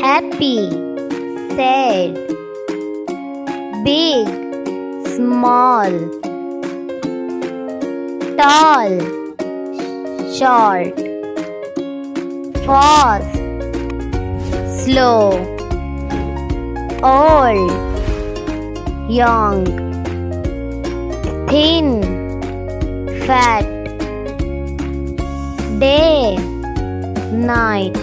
happy, sad, big, small, tall, short, fast, slow, old, young, thin, fat, day, night,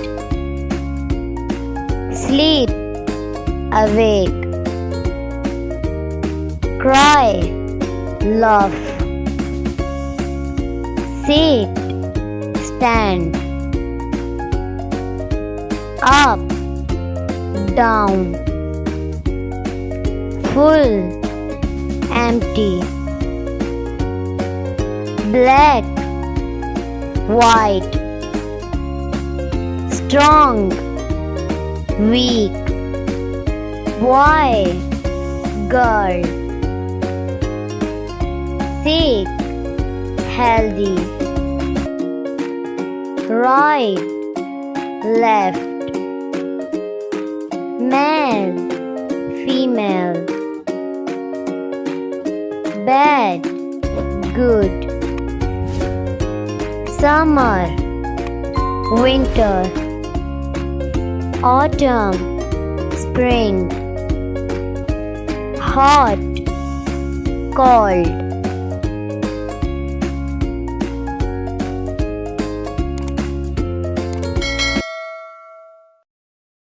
sleep, awake, cry, laugh, sit, stand, up, down, full, empty, black, white, strong, weak, boy, girl, sick, healthy, right, left, male, female, bad, good, summer, winter, autumn, spring, hot, cold,